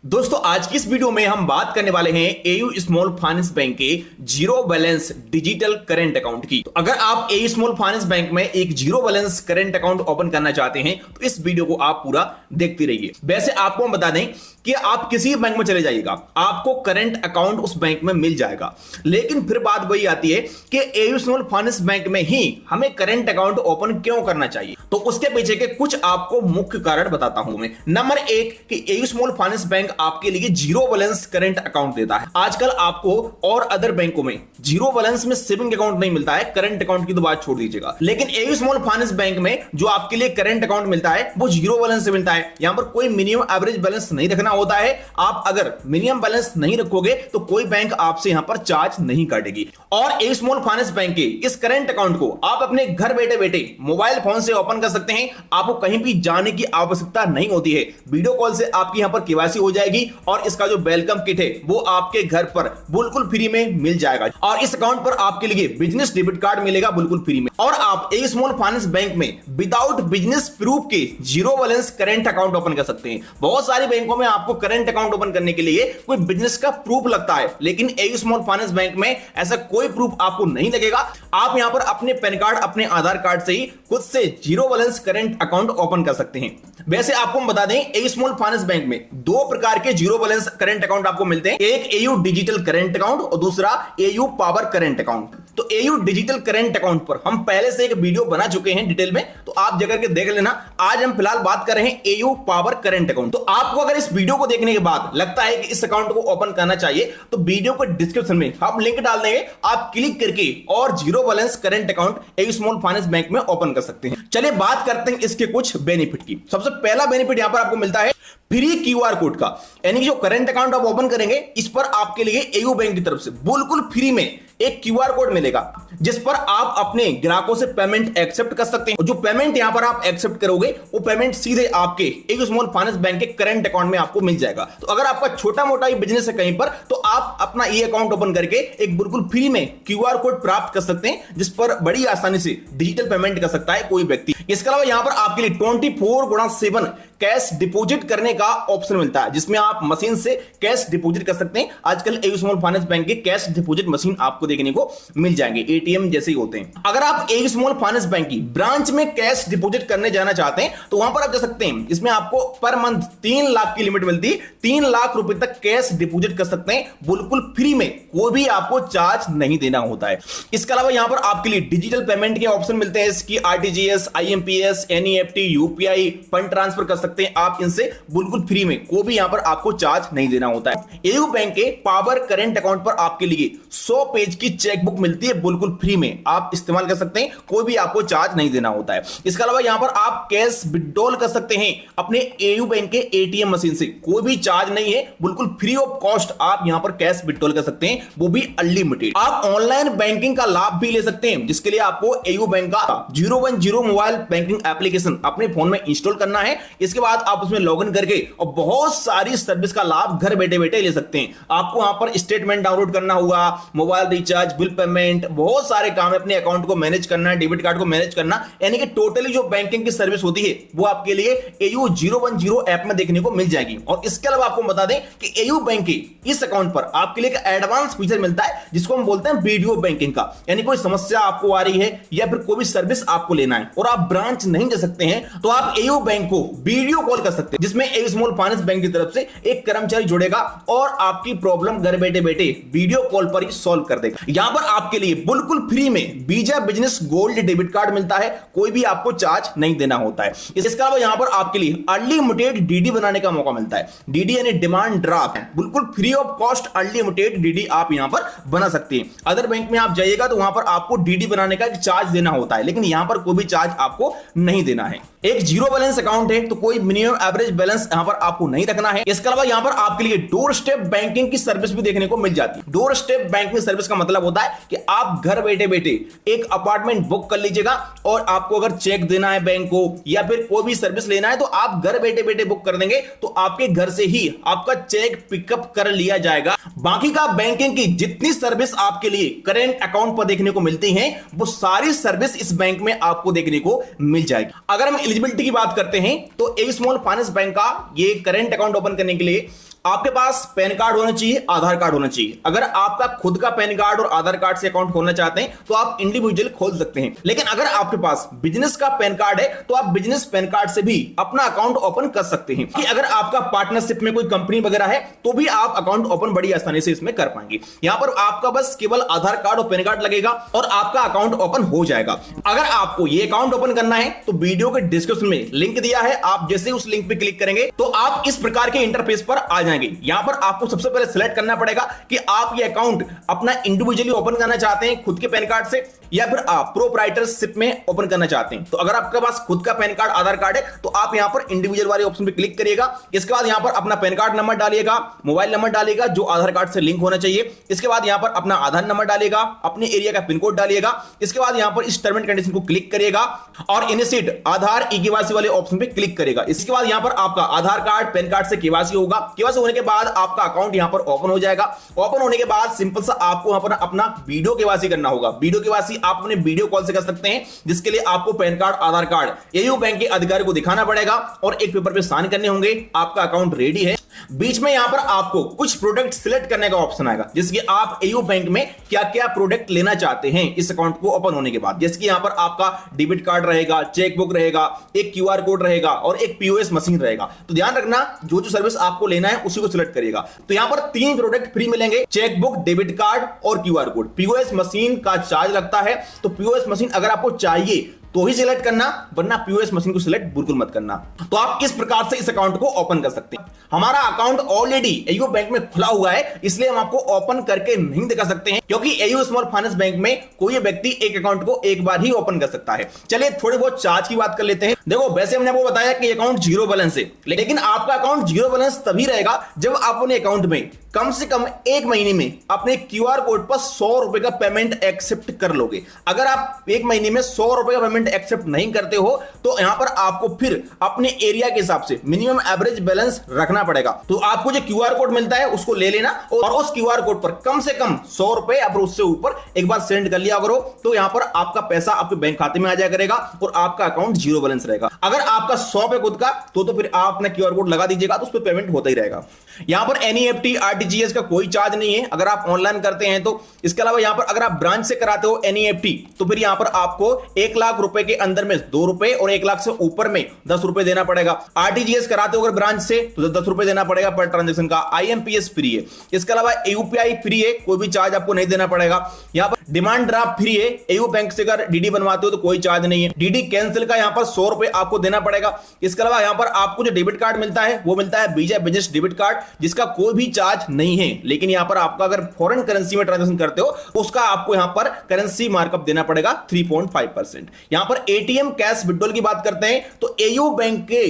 दोस्तों आज की इस वीडियो में हम बात करने वाले हैं एयू स्मॉल फाइनेंस बैंक के zero balance digital current account की। तो अगर आप एयू स्मॉल फाइनेंस बैंक में एक zero balance current account open करना चाहते हैं तो इस वीडियो को आप पूरा देखते रहिए। वैसे आपको हम बता दें कि आप किसी बैंक में चले जाइएगा, आपको करंट अकाउंट उस बैंक में मिल जाएगा, लेकिन फिर बात वही आती है कि एयू स्मॉल फाइनेंस बैंक में ही हमें करंट अकाउंट ओपन क्यों करना चाहिए। तो उसके पीछे के कुछ आपको मुख्य कारण बताता हूं मैं। नंबर एक कि एयू स्मॉल फाइनेंस बैंक आपके लिए जीरो बैलेंस करंट अकाउंट देता है। आजकल आपको और अदर बैंकों में जीरो बैलेंस में सेविंग अकाउंट नहीं मिलता है, करंट अकाउंट की तो बात छोड़ दीजिएगा, लेकिन एयू स्मॉल फाइनेंस बैंक में जो आपके लिए करंट अकाउंट मिलता है वो जीरो बैलेंस से मिलता है। यहां पर कोई मिनिमम एवरेज बैलेंस नहीं रखना होता है। आप अगर मिनिमम बैलेंस नहीं रखोगे तो कोई बैंक आपसे यहां पर चार्ज नहीं काटेगी। और एयू स्मॉल फाइनेंस बैंक के इस करंट अकाउंट को आप अपने घर बैठे बैठे मोबाइल फोन से ओपन कर सकते हैं। आपको कहीं भी जाने की आवश्यकता नहीं होती है। वीडियो कॉल से आपकी यहां पर केवाईसी हो जाएगी और इसका जो वेलकम किट है वो आपके घर पर बिल्कुल फ्री में मिल जाएगा। और इस अकाउंट पर आपके लिए बिजनेस डेबिट कार्ड मिलेगा बिल्कुल फ्री में। और आप एयू स्मॉल फाइनेंस बैंक में विदाउट बिजनेस प्रूफ के zero balance current account open कर सकते हैं। बहुत सारे बैंकों में आपको करंट अकाउंट ओपन करने के लिए कोई बिजनेस का प्रूफ लगता है, लेकिन एयू स्मॉल फाइनेंस बैंक में ऐसा कोई प्रूफ आपको नहीं लगेगा। आप यहां पर अपने पैन कार्ड, अपने आधार कार्ड से ही खुद से zero balance current account open कर सकते हैं। वैसे आपको हम बता दें एयू स्मॉल फाइनेंस बैंक में दो प्रकार के जीरो बैलेंस करंट अकाउंट आपको मिलते हैं। एक एयू डिजिटल करंट अकाउंट और दूसरा एयू पावर करंट अकाउंट। तो एयू डिजिटल करंट अकाउंट पर हम पहले से एक वीडियो बना चुके हैं डिटेल में, तो आप जाकर के देख लेना। आज हम फिलहाल बात कर रहे हैं एयू पावर करंट अकाउंट। तो आपको अगर इस वीडियो को देखने के बाद लगता है कि इस अकाउंट को ओपन करना चाहिए तो वीडियो को डिस्क्रिप्शन में हम लिंक डाल देंगे, आप क्लिक करके और zero balance current account AU small finance bank में ओपन कर सकते हैं। चलिए बात करते हैं इसके कुछ बेनिफिट की। सबसे पहला बेनिफिट यहां पर आपको मिलता है फ्री क्यूआर कोड का, यानी कि जो करंट अकाउंट आप ओपन करेंगे इस पर आपके लिए एयू बैंक की तरफ से बिल्कुल फ्री में एक क्यूआर कोड मिलेगा, जिस पर आप अपने ग्राहकों से पेमेंट एक्सेप्ट कर सकते हैं। और जो पेमेंट यहां पर आप एक्सेप्ट करोगे वो पेमेंट सीधे आपके एयू स्मॉल फाइनेंस बैंक के करंट अकाउंट में आपको मिल जाएगा। तो अगर आपका छोटा मोटा ही बिजनेस है कहीं पर, तो आप अपना ये अकाउंट ओपन करके एक बिल्कुल फ्री में क्यूआर कोड प्राप्त कर सकते हैं, जिस पर बड़ी आसानी से डिजिटल पेमेंट कर सकता है कोई व्यक्ति। इसके अलावा यहां पर आपके लिए 24/7 कैश डिपॉजिट करने का ऑप्शन मिलता है, जिसमें आप मशीन से कैश डिपॉजिट कर सकते हैं। आजकल एयू स्मॉल फाइनेंस बैंक के कैश डिपॉजिट मशीन आपको देखने को मिल जाएंगे, एटीएम जैसे ही होते हैं। अगर आप एयू स्मॉल फाइनेंस बैंक की ब्रांच में कैश डिपॉजिट करने जाना चाहते हैं तो वहां पर आप जा सकते हैं। इसमें आपको पर मंथ 3 लाख की लिमिट मिलती है। 3 लाख रुपए तक कैश डिपॉजिट कर सकते हैं बिल्कुल फ्री में, कोई भी आपको चार्ज नहीं देना होता है। इसके अलावा यहां पर आपके लिए डिजिटल पेमेंट के ऑप्शन मिलते हैं, इसकी RTGS, IMPS, NEFT, UPI, fund transfer कर सकते हैं आप इनसे बिल्कुल फ्री में, कोई भी यहां पर आपको चार्ज नहीं देना होता है। एयू बैंक के पावर करंट अकाउंट पर आपके लिए 100 पेज की चेकबुक मिलती है बिल्कुल फ्री में, आप इस्तेमाल कर सकते हैं, कोई भी आपको चार्ज नहीं देना होता है। इसके अलावा यहां पर आप कैश विड्रॉल कर सकते हैं अपने एयू बैंक के एटीएम मशीन से, कोई भी चार्ज नहीं है, बिल्कुल फ्री ऑफ कॉस्ट आप यहां पर कैश विड्रॉल कर सकते हैं, वो भी अनलिमिटेड। आप ऑनलाइन बैंकिंग का लाभ भी ले सकते हैं, जिसके लिए आपको एयू बैंक का 010 मोबाइल बैंकिंग एप्लीकेशन अपने फोन में इंस्टॉल करना है। इसके बाद आप उसमें लॉगिन करके और बहुत सारी सर्विस का लाभ घर बैठे बैठे ले सकते हैं। आपको वहां पर स्टेटमेंट डाउनलोड करना होगा, मोबाइल रिचार्ज, बिल पेमेंट, बहुत सारे काम है, अपने अकाउंट को मैनेज करना, डेबिट कार्ड को मैनेज करना, यानी कि टोटली जो बैंकिंग की सर्विस होती है वो आपके लिए एयू 010 ऐप में देखने को मिल जाएगी। और इसके अलावा आपको बता दें कि एयू बैंक के इस अकाउंट पर आपके लिए एक एडवांस फीचर मिलता है, जिसको हम बोलते हैं वीडियो बैंकिंग का। यानी कोई समस्या आपको आ रही है या फिर कोई भी सर्विस आपको लेना है और आप ब्रांच नहीं जा सकते हैं, तो आप एयू बैंक को वीडियो कॉल कर सकते हैं, जिसमें एयू स्मॉल फाइनेंस बैंक की तरफ से एक कर्मचारी जुड़ेगा और आपकी प्रॉब्लम घर बैठे बैठे वीडियो कॉल पर ही सॉल्व कर देगा। यहां पर आपके लिए बिल्कुल फ्री में visa business gold debit card मिलता है, कोई भी आपको चार्ज नहीं देना होता है। इसके अलावा यहां पर आपके लिए अनलिमिटेड डीडी बनाने का मौका मिलता है। डीडी यानी डिमांड ड्राफ्ट, बिल्कुल free of cost unlimited DD आप यहां पर बना सकते हैं। अदर बैंक में आप जाइएगा तो वहां पर आपको डीडी बनाने का एक चार्ज देना होता है, लेकिन यहां पर कोई भी चार्ज आपको नहीं देना है। एक जीरो बैलेंस अकाउंट है तो कोई मिनिमम एवरेज बैलेंस यहां पर आपको नहीं रखना है। इसके अलावा यहां पर आपके लिए डोर स्टेप बैंकिंग की सर्विस भी देखने को मिल जाती है। डोर स्टेप बैंकिंग सर्विस का मतलब होता है कि आप घर बैठे बैठे एक अपार्टमेंट बुक कर लीजिएगा और आपको अगर चेक देना है बैंक को या फिर कोई भी सर्विस लेना है तो आप घर बैठे बैठे बुक कर देंगे, तो आपके घर से ही आपका चेक पिकअप कर लिया जाएगा। बाकी का बैंकिंग की जितनी सर्विस आपके लिए करंट अकाउंट पर देखने को मिलती हैं वो सारी सर्विस इस बैंक में आपको देखने को मिल जाएगी। अगर हम एलिजिबिलिटी की बात करते हैं तो एयू स्मॉल फाइनेंस बैंक का ये करंट अकाउंट ओपन करने के लिए आपके पास पैन कार्ड होना चाहिए, आधार कार्ड होना चाहिए। अगर आपका खुद का पैन कार्ड और आधार कार्ड से अकाउंट खोलना चाहते हैं तो आप इंडिविजुअल खोल सकते हैं, लेकिन अगर आपके पास बिजनेस का पैन कार्ड है तो आप बिजनेस पैन कार्ड से भी अपना अकाउंट ओपन कर सकते हैं। कि अगर आपका पार्टनरशिप में कोई कंपनी वगैरह है तो भी आप अकाउंट ओपन बड़ी आसानी से इसमें कर पाएंगे। यहां पर आपका बस केवल आधार कार्ड और पैन कार्ड लगेगा और आपका अकाउंट ओपन हो जाएगा। अगर आपको ये अकाउंट ओपन करना है तो वीडियो के डिस्क्रिप्शन में लिंक दिया है, आप जैसे उस लिंक पे क्लिक करेंगे तो आप इस प्रकार के इंटरफेस पर आ जाएंगे। यहां पर आपको सबसे पहले सिलेक्ट करना पड़ेगा कि आप ये अकाउंट अपना इंडिविजुअली ओपन करना चाहते हैं खुद के पैन कार्ड से, या फिर आप प्रोप्राइटरशिप में ओपन करना चाहते हैं। तो अगर आपके पास खुद का पैन कार्ड आधार कार्ड है तो आप यहां पर इंडिविजुअल वाले ऑप्शन पे क्लिक करिएगा। इसके बाद यहां पर अपना पैन कार्ड नंबर डालिएगा, मोबाइल नंबर डालिएगा जो आधार कार्ड से लिंक होना चाहिए। इसके बाद यहां पर अपना आधार नंबर डालिएगा, अपने एरिया का पिन कोड डालिएगा। इसके बाद यहां पर इस टर्म एंड कंडीशन को क्लिक करिएगा और इनिशिएट आधार ई-केवाईसी वाले ऑप्शन पे क्लिक करेगा। इसके बाद यहां पर आपका आधार कार्ड पैन कार्ड से केवाईसी होगा। केवाईसी होने के बाद आपका अकाउंट यहां पर ओपन हो जाएगा। ओपन होने के बाद सिंपल सा आपको यहां पर अपना वीडियो केवाईसी करना होगा। वीडियो केवाईसी आप अपने वीडियो कॉल से कर सकते हैं, जिसके लिए आपको पैन कार्ड आधार कार्ड एयू बैंक के अधिकारी को दिखाना पड़ेगा और एक पेपर पे साइन करने होंगे। आपका अकाउंट रेडी है। बीच में यहां पर आपको कुछ प्रोडक्ट सिलेक्ट करने का ऑप्शन आएगा, जिसके आप एयू बैंक में क्या क्या प्रोडक्ट लेना चाहते हैं इस अकाउंट को ओपन होने के बाद। जैसे कि यहां पर आपका डेबिट कार्ड रहेगा, चेकबुक रहेगा, एक क्यूआर कोड रहेगा और एक पीओएस मशीन रहेगा। तो ध्यान रखना जो जो सर्विस आपको लेना है उसी को सिलेक्ट करिएगा। तो यहां पर 3 प्रोडक्ट फ्री मिलेंगे, चेकबुक, डेबिट कार्ड और क्यूआर कोड। पीओएस मशीन का चार्ज लगता है, तो पीओएस मशीन अगर आपको चाहिए तो ही सिलेक्ट करना, वरना पीओएस मशीन को सिलेक्ट बिल्कुल मत करना। तो आप इस प्रकार से इस अकाउंट को ओपन कर सकते हैं। हमारा अकाउंट ऑलरेडी एयू बैंक में खुला हुआ है, इसलिए हम आपको ओपन करके नहीं दिखा सकते हैं, क्योंकि एयू स्मॉल फाइनेंस बैंक में कोई व्यक्ति एक अकाउंट को एक बार ही ओपन कर सकता है। चलिए थोड़ी बहुत चार्ज की बात कर लेते हैं। देखो, वैसे हमने आपको बताया कि अकाउंट जीरो बैलेंस है, लेकिन आपका अकाउंट जीरो बैलेंस तभी रहेगा जब आप अपने अकाउंट में कम से कम 1 महीने में अपने क्यूआर कोड पर 100 रुपए का पेमेंट एक्सेप्ट कर लोगे। अगर आप 1 महीने में 100 रुपए का पेमेंट एक्सेप्ट नहीं करते हो तो यहां पर आपको फिर अपने एरिया के हिसाब से मिनिमम एवरेज बैलेंस रखना पड़ेगा। तो आपको जो क्यूआर कोड मिलता है उसको ले लेना और उस क्यूआर कोड पर कम से कम 100 रुपए या फिर उससे ऊपर एक बार सेंड कर लिया करो, तो यहां पर आपका पैसा आपके बैंक खाते में आ जाया करेगा और आपका अकाउंट जीरो बैलेंस रहेगा। अगर आपका 100 पे खुद का तो फिर आप अपना क्यूआर कोड लगा दीजिएगा, तो उस पर पेमेंट होता ही रहेगा। यहां पर एनईएफटी आरटीजीएस का कोई चार्ज नहीं है अगर आप ऑनलाइन करते हैं तो। इसके अलावा यहां पर अगर आप ब्रांच से कराते हो एनईएफटी तो फिर यहां पर आपको 1 लाख रुपए के अंदर में 2 रुपए और 1 लाख से ऊपर में 10 रुपए देना पड़ेगा। आरटीजीएस कराते हो अगर ब्रांच से तो 10 रुपए देना पड़ेगा पर ट्रांजेक्शन का। आईएमपीएस फ्री है। इसके अलावा यूपीआई फ्री है, कोई भी चार्ज आपको नहीं देना पड़ेगा। यहां पर डिमांड ड्राफ्ट फ्री है। एयू बैंक से अगर डीडी बनवाते हो तो कोई चार्ज नहीं है। डीडी कैंसिल का यहां पर 100 रुपए आपको देना पड़ेगा। इसके अलावा यहां पर आपको जो डेबिट कार्ड मिलता है वो मिलता है वीजा बिजनेस डेबिट कार्ड, जिसका कोई भी चार्ज नहीं है। लेकिन यहां पर आपका अगर फॉरेन करेंसी में ट्रांजैक्शन करते हो उसका आपको यहां पर करेंसी मार्कअप देना पड़ेगा 3.5%। यहां पर एटीएम कैश विड्रॉल की बात करते हैं तो एयू बैंक के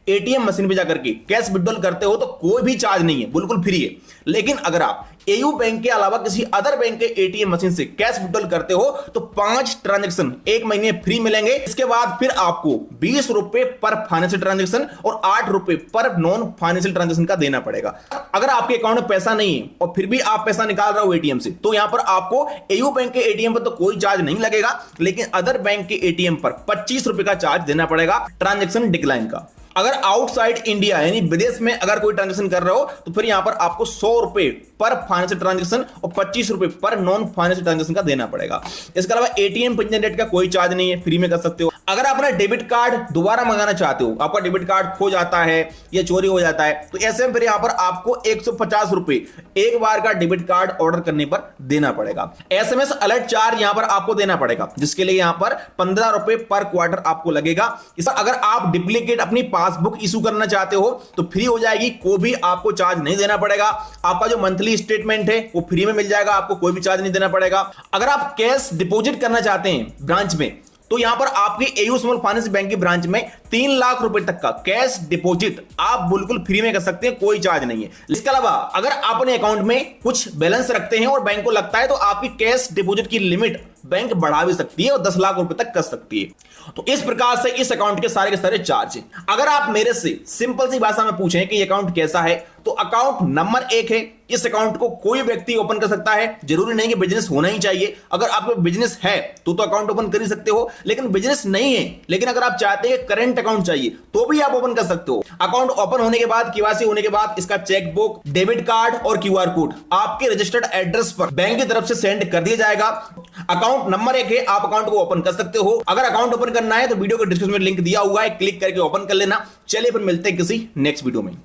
एटीएम मशीन पे जाकर के कैश विड्रॉल करते हो तो कोई भी चार्ज नहीं है, बिल्कुल फ्री है। लेकिन अगर आप एयू बैंक के अलावा किसी अदर बैंक के एटीएम मशीन से कैश विड्रॉल करते हो तो 5 ट्रांजैक्शन 1 महीने फ्री मिलेंगे। इसके बाद फिर आपको 20 रुपए पर फाइनेंशियल ट्रांजैक्शन और 8 रुपए पर नॉन फाइनेंशियल ट्रांजैक्शन का देना पड़ेगा। अगर आपके अकाउंट में पैसा नहीं है और फिर भी आप पैसा निकाल रहे हो एटीएम से, तो यहां पर आपको एयू बैंक के एटीएम पर तो कोई चार्ज नहीं लगेगा, लेकिन अदर बैंक के एटीएम पर 25 रुपए का चार्ज देना पड़ेगा ट्रांजैक्शन डिक्लाइन का। अगर आउटसाइड इंडिया यानी विदेश में अगर कोई ट्रांजैक्शन कर रहे हो तो फिर यहां पर आपको 100 रुपए पर फाइनेंशियल ट्रांजैक्शन और 25 रुपए पर नॉन फाइनेंशियल ट्रांजैक्शन का देना पड़ेगा। इसके अलावा एटीएम पिन जनरेट का कोई चार्ज नहीं है, फ्री में कर सकते हो। अगर आप अपना डेबिट कार्ड दोबारा मंगाना चाहते हो, आपका डेबिट कार्ड खो जाता है या चोरी हो जाता है, तो ऐसे में फिर यहां पर आपको 150 रुपए एक बार का डेबिट कार्ड ऑर्डर करने पर देना पड़ेगा। एसएमएस अलर्ट चार्ज यहां पर आपको देना पड़ेगा, जिसके लिए यहां पर 15 रुपए पर क्वार्टर आपको लगेगा। इस पर अगर आप डुप्लीकेट अपनी पासबुक इशू करना चाहते हो तो फ्री हो जाएगी, कोई भी आपको चार्ज नहीं देना पड़ेगा। आपका जो मंथली स्टेटमेंट है वो फ्री में मिल जाएगा, आपको कोई भी चार्ज नहीं देना पड़ेगा। अगर आप कैश डिपॉजिट करना चाहते हैं ब्रांच में तो यहां पर आपकी एयू स्मॉल फाइनेंस बैंक की ब्रांच में 3 लाख रुपए तक का कैश डिपॉजिट आप बिल्कुल फ्री में कर सकते हैं, कोई चार्ज नहीं है। इसके अलावा अगर आप अपने अकाउंट में कुछ बैलेंस रखते हैं और बैंक को लगता है तो आपकी कैश डिपॉजिट की लिमिट बैंक बढ़ा भी सकती है और 10 लाख रुपए तक कर सकती है। तो इस प्रकार से इस अकाउंट के सारे चार्ज हैं। अगर आप मेरे से सिंपल सी भाषा में पूछें कि ये अकाउंट कैसा है, तो अकाउंट नंबर 1 है, इस अकाउंट को कोई व्यक्ति ओपन कर सकता है, जरूरी नहीं कि बिजनेस होना ही चाहिए। अगर आपका बिजनेस है तो अकाउंट ओपन कर ही सकते हो, लेकिन बिजनेस नहीं है, लेकिन अगर आप चाहते हैं करंट अकाउंट चाहिए तो भी आप ओपन कर सकते हो। अकाउंट ओपन होने के बाद, केवाईसी होने के बाद, इसका चेकबुक, डेबिट कार्ड और क्यूआर कोड आपके रजिस्टर्ड एड्रेस पर बैंक की तरफ से सेंड कर दिया जाएगा। अकाउंट नंबर 1 है, आप अकाउंट को ओपन कर सकते हो। अगर अकाउंट ओपन करना है तो वीडियो के डिस्क्रिप्शन में लिंक दिया हुआ है, क्लिक करके ओपन कर लेना। चलिए फिर मिलते हैं किसी नेक्स्ट वीडियो में।